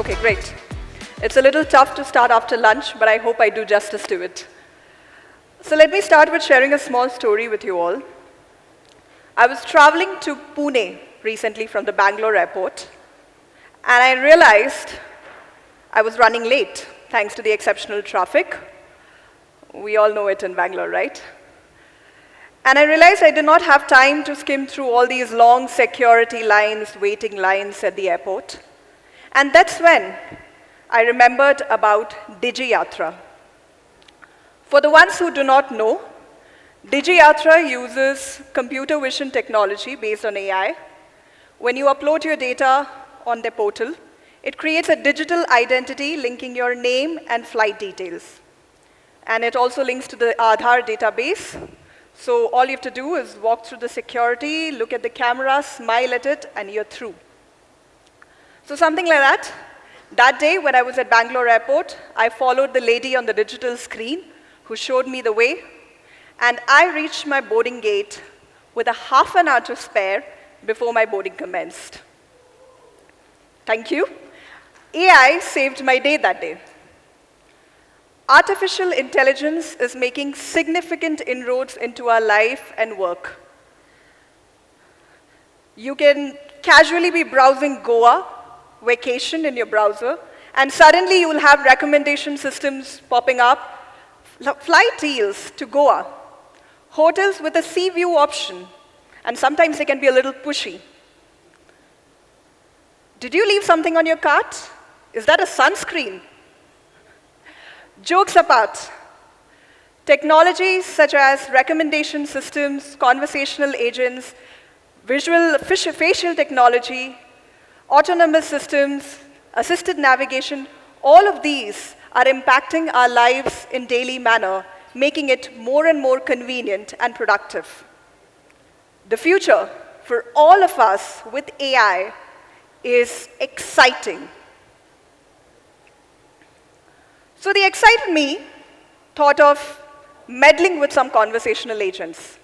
Okay, great. It's a little tough to start after lunch, but I hope I do justice to it. So let me start with sharing a small story with you all. I was traveling to Pune recently from the Bangalore airport, and I realized I was running late thanks to the exceptional traffic. We all know it in Bangalore, right? And I realized I did not have time to skim through all these long security lines, waiting lines at the airport. And that's when I remembered about DigiYatra. For the ones who do not know, DigiYatra uses computer vision technology based on AI. When you upload your data on the portal, it creates a digital identity linking your name and flight details. And it also links to the Aadhaar database. So all you have to do is walk through the security, look at the camera, smile at it, and you're through. So something like that. That day when I was at Bangalore airport, I followed the lady on the digital screen who showed me the way, and I reached my boarding gate with a half an hour to spare before my boarding commenced. Thank you. AI saved my day that day. Artificial intelligence is making significant inroads into our life and work. You can casually be browsing Goa, vacation in your browser, and suddenly you will have recommendation systems popping up, flight deals to Goa, hotels with a sea view option, and sometimes they can be a little pushy. Did you leave something on your cart? Is that a sunscreen? Jokes apart, technologies such as recommendation systems, conversational agents, facial technology, autonomous systems, assisted navigation, all of these are impacting our lives in daily manner, making it more and more convenient and productive. The future for all of us with AI is exciting. So the excited me thought of meddling with some conversational agents.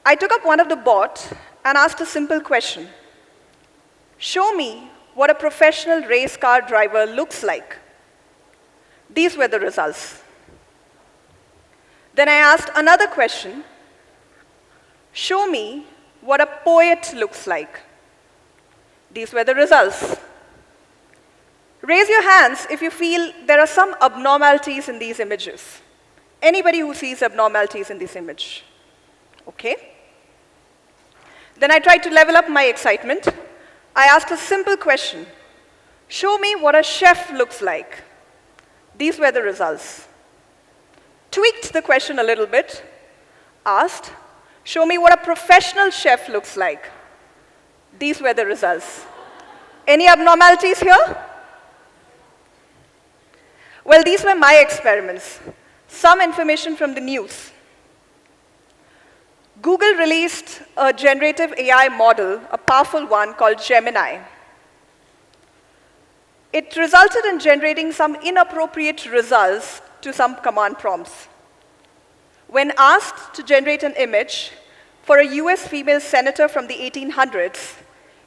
I took up one of the bots and asked a simple question. Show me what a professional race car driver looks like. These were the results. Then I asked another question. Show me what a poet looks like. These were the results. Raise your hands if you feel there are some abnormalities in these images. Anybody who sees abnormalities in this image? Okay. Then I tried to level up my excitement. I asked a simple question. Show me what a chef looks like. These were the results. Tweaked the question a little bit. Asked, show me what a professional chef looks like. These were the results. Any abnormalities here? Well, these were my experiments. Some information from the news. Google released a generative AI model, a powerful one called Gemini. It resulted in generating some inappropriate results to some command prompts. When asked to generate an image for a US female senator from the 1800s,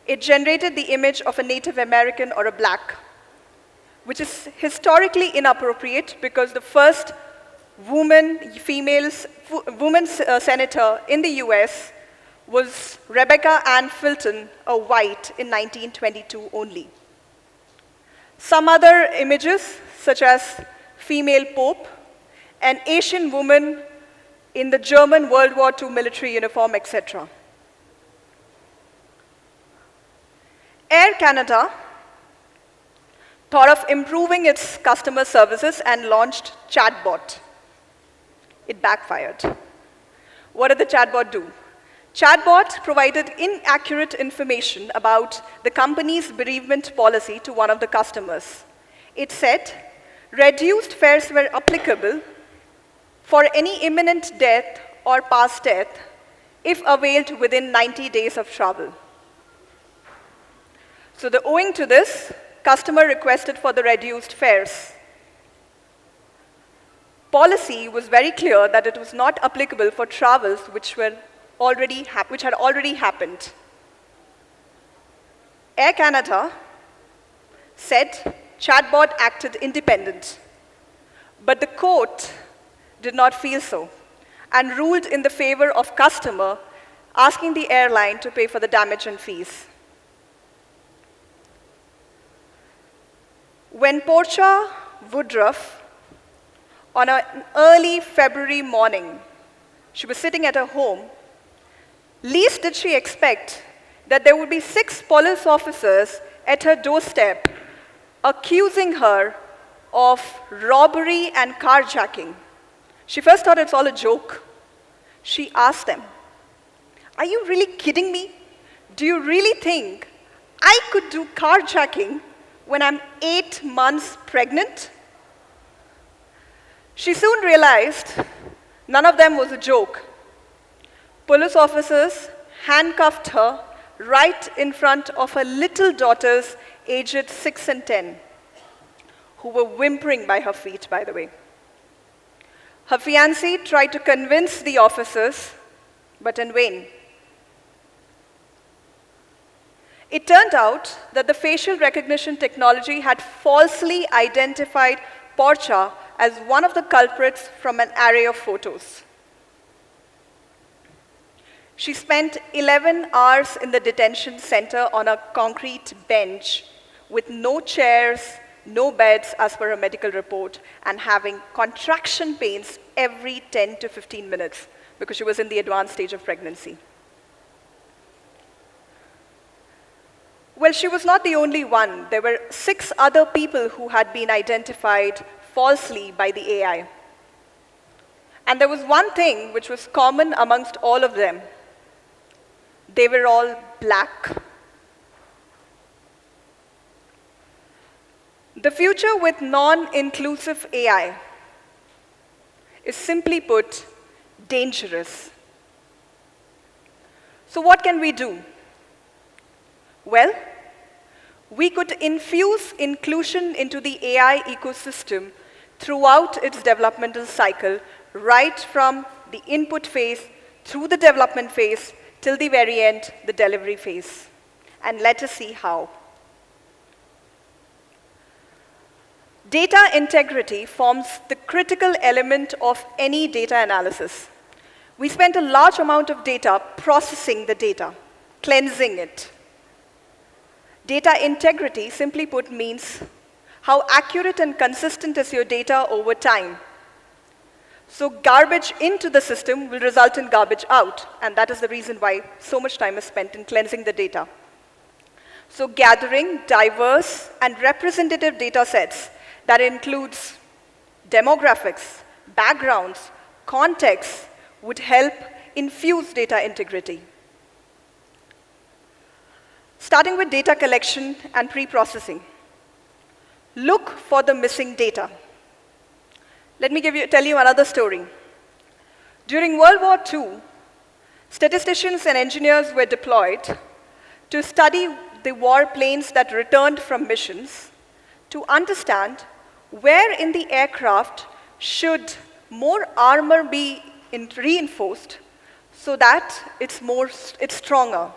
it generated the image of a Native American or a black, which is historically inappropriate because the first woman senator in the US was Rebecca Ann Fulton, a white, in 1922 only. Some other images, such as female pope, an Asian woman in the German World War II military uniform, etc. Air Canada thought of improving its customer services and launched chatbot. It backfired. What did the chatbot do? Chatbot provided inaccurate information about the company's bereavement policy to one of the customers. It said reduced fares were applicable for any imminent death or past death if availed within 90 days of travel. So owing to this, customer requested for the reduced fares. Policy was very clear that it was not applicable for travels which had already happened. Air Canada said chatbot acted independent. But the court did not feel so and ruled in the favor of customer, asking the airline to pay for the damage and fees. When Portia Woodruff, on an early February morning, she was sitting at her home, least did she expect that there would be 6 police officers at her doorstep accusing her of robbery and carjacking. She first thought it's all a joke. She asked them, "Are you really kidding me? Do you really think I could do carjacking when I'm 8 months pregnant?" She soon realized none of them was a joke. Police officers handcuffed her right in front of her little daughters, aged 6 and 10, who were whimpering by her feet, by the way. Her fiancé tried to convince the officers, but in vain. It turned out that the facial recognition technology had falsely identified Portia as one of the culprits from an array of photos. She spent 11 hours in the detention center on a concrete bench with no chairs, no beds as per a medical report, and having contraction pains every 10 to 15 minutes because she was in the advanced stage of pregnancy. Well, she was not the only one. There were 6 other people who had been identified falsely by the AI. And there was one thing which was common amongst all of them. They were all black. The future with non-inclusive AI is, simply put, dangerous. So what can we do? Well, we could infuse inclusion into the AI ecosystem throughout its developmental cycle, right from the input phase, through the development phase, till the very end, the delivery phase. And let us see how. Data integrity forms the critical element of any data analysis. We spend a large amount of data processing the data, cleansing it. Data integrity, simply put, means how accurate and consistent is your data over time. So garbage into the system will result in garbage out, and that is the reason why so much time is spent in cleansing the data. So gathering diverse and representative data sets that includes demographics, backgrounds, contexts would help infuse data integrity. Starting with data collection and pre-processing. Look for the missing data. Let me tell you another story. During World War II, statisticians and engineers were deployed to study the warplanes that returned from missions to understand where in the aircraft should more armor be reinforced so that it's stronger.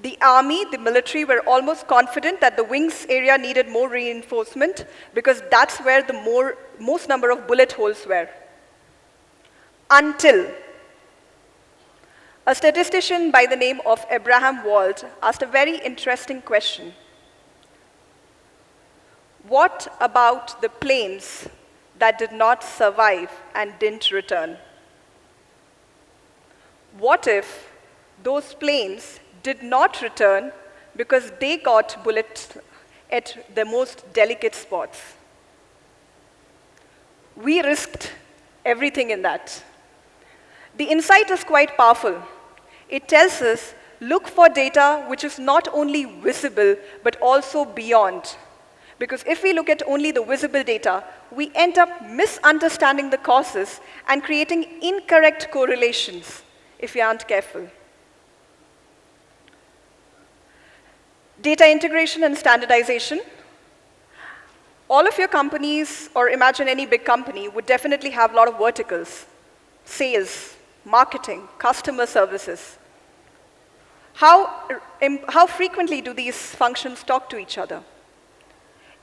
The army, the military, were almost confident that the wings area needed more reinforcement because that's where the most number of bullet holes were. Until a statistician by the name of Abraham Wald asked a very interesting question. What about the planes that did not survive and didn't return? What if those planes did not return because they got bullets at the most delicate spots? We risked everything in that. The insight is quite powerful. It tells us, look for data which is not only visible, but also beyond. Because if we look at only the visible data, we end up misunderstanding the causes and creating incorrect correlations if we aren't careful. Data integration and standardization. All of your companies, or imagine any big company, would definitely have a lot of verticals. Sales, marketing, customer services. How frequently do these functions talk to each other?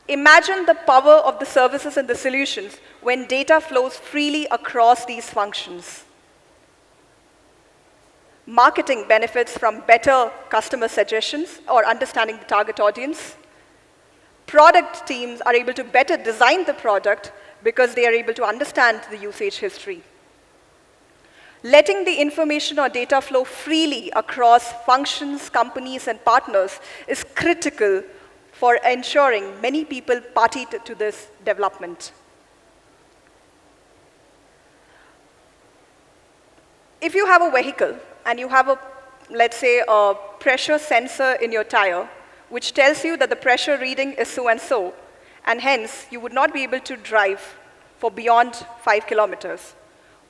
Imagine the power of the services and the solutions when data flows freely across these functions. Marketing benefits from better customer suggestions or understanding the target audience. Product teams are able to better design the product because they are able to understand the usage history. Letting the information or data flow freely across functions, companies, and partners is critical for ensuring many people party to this development. If you have a vehicle and you have let's say, a pressure sensor in your tire, which tells you that the pressure reading is so and so, and hence you would not be able to drive for beyond 5 kilometers.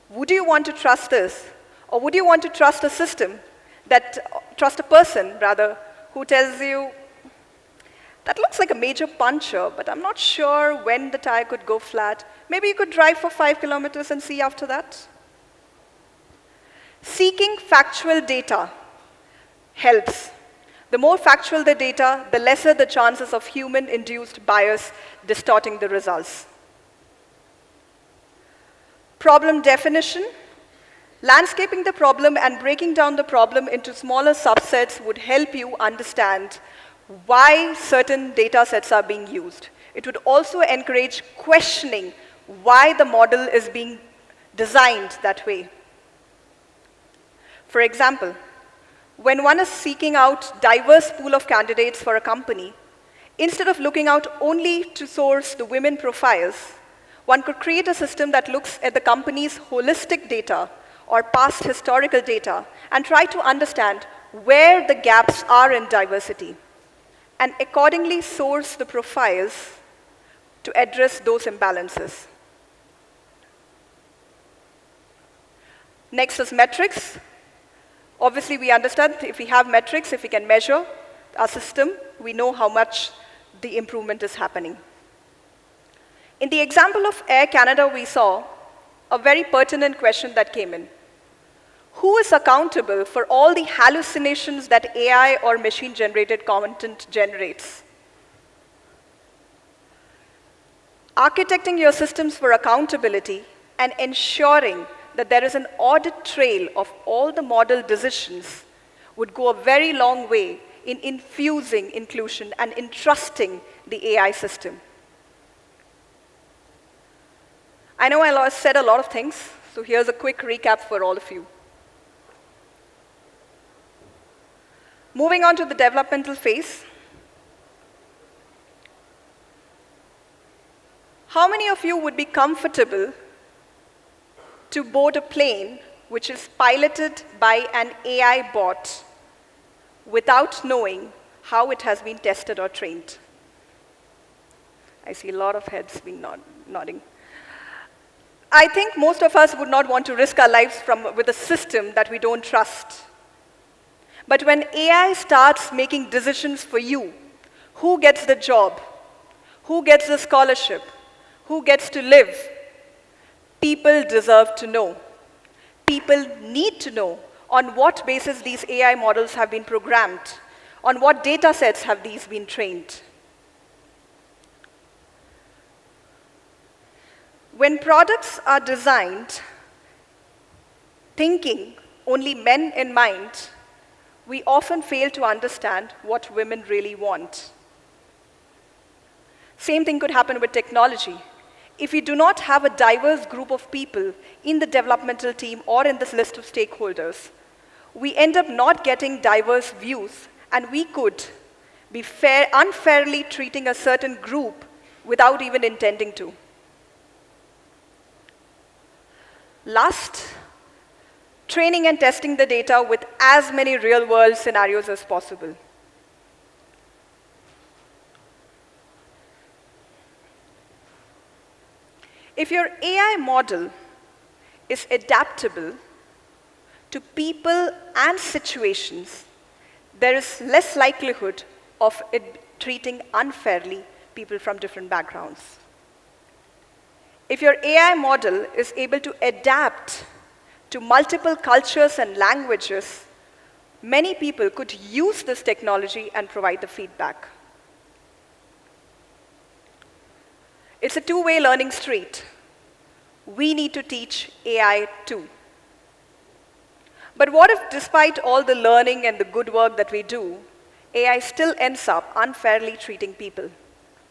Would you want to trust this? Or would you want to trust a system trust a person rather, who tells you, that looks like a major puncture, but I'm not sure when the tire could go flat. Maybe you could drive for 5 kilometers and see after that? Seeking factual data helps. The more factual the data, the lesser the chances of human-induced bias distorting the results. Problem definition. Landscaping the problem and breaking down the problem into smaller subsets would help you understand why certain data sets are being used. It would also encourage questioning why the model is being designed that way. For example, when one is seeking out diverse pool of candidates for a company, instead of looking out only to source the women profiles, one could create a system that looks at the company's holistic data or past historical data and try to understand where the gaps are in diversity, and accordingly source the profiles to address those imbalances. Next is metrics. Obviously, we understand if we have metrics, if we can measure our system, we know how much the improvement is happening. In the example of Air Canada, we saw a very pertinent question that came in. Who is accountable for all the hallucinations that AI or machine-generated content generates? Architecting your systems for accountability and ensuring that there is an audit trail of all the model decisions would go a very long way in infusing inclusion and entrusting the AI system. I know I said a lot of things, so here's a quick recap for all of you. Moving on to the developmental phase. How many of you would be comfortable to board a plane which is piloted by an AI bot without knowing how it has been tested or trained? I see a lot of heads being nodding. I think most of us would not want to risk our lives with a system that we don't trust. But when AI starts making decisions for you, who gets the job? Who gets the scholarship? Who gets to live? People deserve to know. People need to know on what basis these AI models have been programmed, on what data sets have these been trained. When products are designed thinking only men in mind, we often fail to understand what women really want. Same thing could happen with technology. If we do not have a diverse group of people in the developmental team or in this list of stakeholders, we end up not getting diverse views, and we could be unfairly treating a certain group without even intending to. Last, training and testing the data with as many real-world scenarios as possible. If your AI model is adaptable to people and situations, there is less likelihood of it treating unfairly people from different backgrounds. If your AI model is able to adapt to multiple cultures and languages, many people could use this technology and provide the feedback. It's a two-way learning street. We need to teach AI too. But what if, despite all the learning and the good work that we do, AI still ends up unfairly treating people?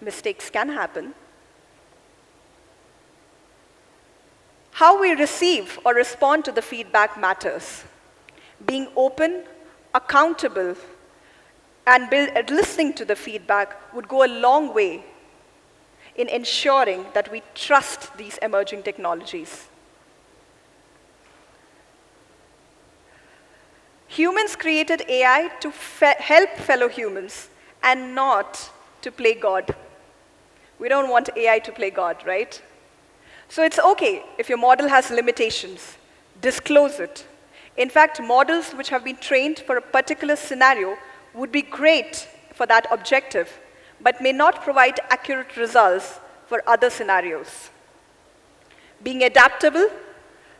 Mistakes can happen. How we receive or respond to the feedback matters. Being open, accountable, and listening to the feedback would go a long way in ensuring that we trust these emerging technologies. Humans created AI to help fellow humans and not to play God. We don't want AI to play God, right? So it's okay if your model has limitations. Disclose it. In fact, models which have been trained for a particular scenario would be great for that objective, but may not provide accurate results for other scenarios. Being adaptable,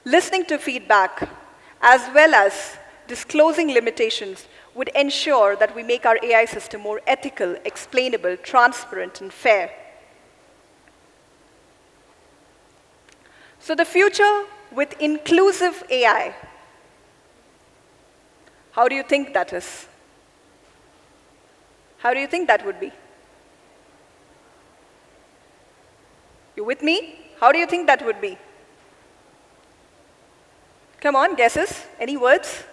listening to feedback, as well as disclosing limitations would ensure that we make our AI system more ethical, explainable, transparent, and fair. So the future with inclusive AI, how do you think that is? How do you think that would be? You with me? How do you think that would be? Come on, guesses? Any words?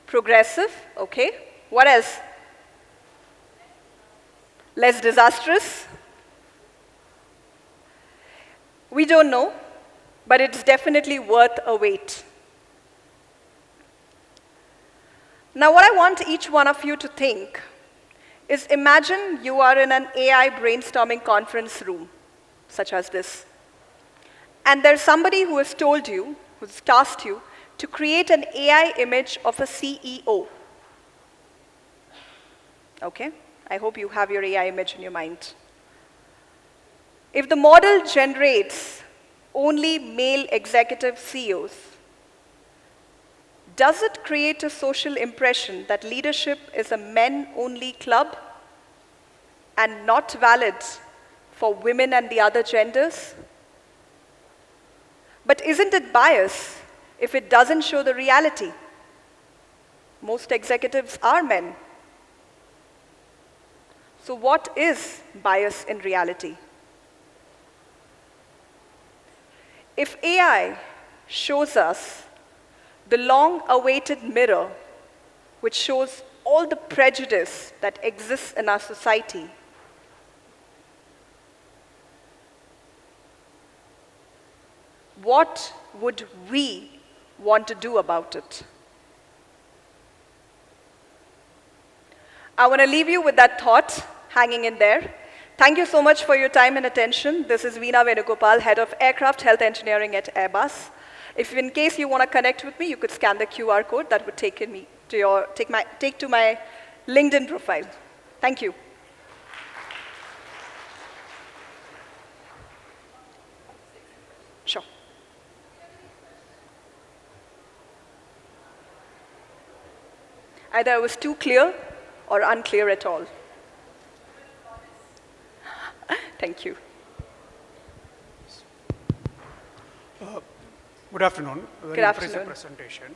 Progressive, okay. What else? Less disastrous? We don't know, but it's definitely worth a wait. Now, what I want each one of you to think is imagine you are in an AI brainstorming conference room, such as this. And there's somebody who has told you, who's tasked you, to create an AI image of a CEO. Okay? I hope you have your AI image in your mind. If the model generates only male executive CEOs, does it create a social impression that leadership is a men-only club and not valid for women and the other genders? But isn't it bias if it doesn't show the reality? Most executives are men. So what is bias in reality? If AI shows us the long-awaited mirror, which shows all the prejudice that exists in our society, what would we want to do about it? I want to leave you with that thought hanging in there. Thank you so much for your time and attention. This is Veena Venugopal, Head of Aircraft Health Engineering at Airbus. If in case you want to connect with me, you could scan the QR code that would take me to take to my LinkedIn profile. Thank you. Sure. Either I was too clear or unclear at all. Thank you. Good afternoon. Very impressive presentation.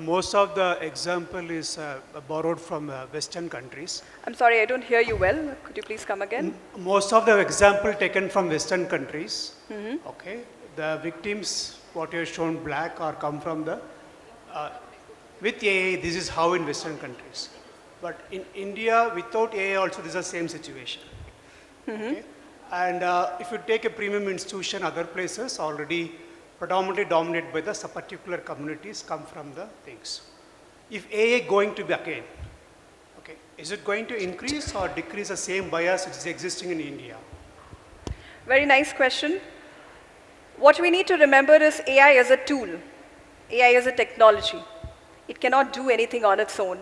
Most of the example is borrowed from Western countries. I'm sorry, I don't hear you well. Could you please come again? Most of the example taken from Western countries. Okay. The victims, what you have shown black, are come from the, with AI, this is how in Western countries. But in India, without AI also, this is the same situation. Okay? And if you take a premium institution, other places already predominantly dominated by the particular communities come from the things. If AI going to be again, okay, is it going to increase or decrease the same bias which is existing in India? Very nice question. What we need to remember is AI is a tool. AI is a technology. It cannot do anything on its own.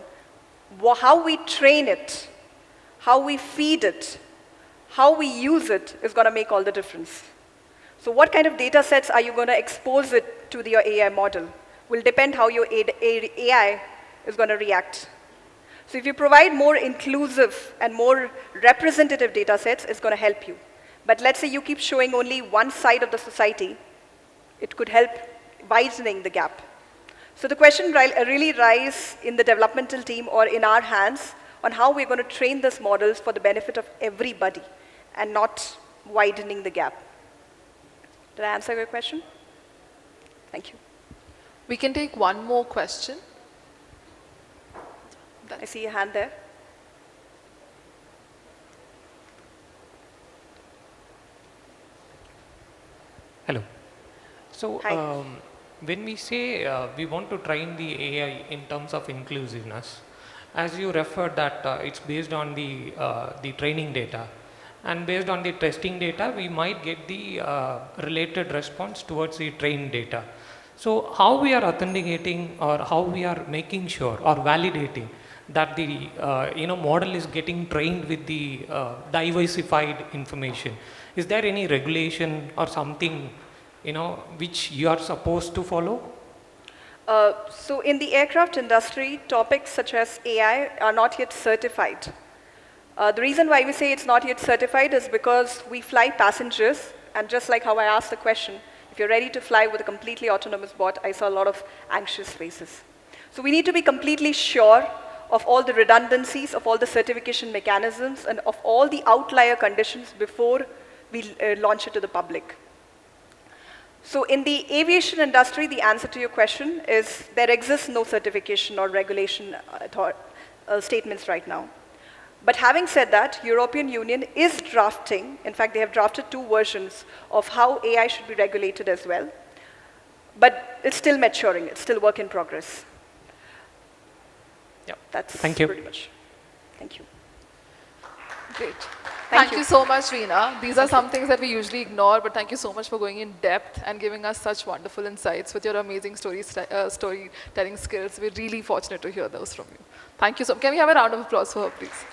How we train it, how we feed it, how we use it is going to make all the difference. So what kind of data sets are you going to expose it to your AI model? will depend how your AI is going to react. So if you provide more inclusive and more representative data sets, it's going to help you. But let's say you keep showing only one side of the society, it could help widening the gap. So the question really lies in the developmental team or in our hands on how we're going to train these models for the benefit of everybody and not widening the gap. Did I answer your question? Thank you. We can take one more question. I see a hand there. Hello. So, Hi. when we say we want to train the AI in terms of inclusiveness, as you referred that it's based on the training data, and based on the testing data, we might get the related response towards the trained data. So, how we are authenticating or how we are making sure or validating that the model is getting trained with the diversified information? Is there any regulation or something which you are supposed to follow? So in the aircraft industry, topics such as AI are not yet certified. The reason why we say it's not yet certified is because we fly passengers, and just like how I asked the question, if you're ready to fly with a completely autonomous bot, I saw a lot of anxious faces. So we need to be completely sure of all the redundancies, of all the certification mechanisms, and of all the outlier conditions before we launch it to the public. So in the aviation industry, the answer to your question is there exists no certification or regulation statements right now. But having said that, European Union is drafting, in fact, they have drafted 2 versions of how AI should be regulated as well. But it's still maturing, it's still work in progress. Yeah. That's Thank you. pretty much. Thank you. Great. Thank Thank you. you so much, Veena. These are some things that we usually ignore, but thank you so much for going in depth and giving us such wonderful insights with your amazing storytelling skills. We're really fortunate to hear those from you. Thank you so much. Can we have a round of applause for her, please?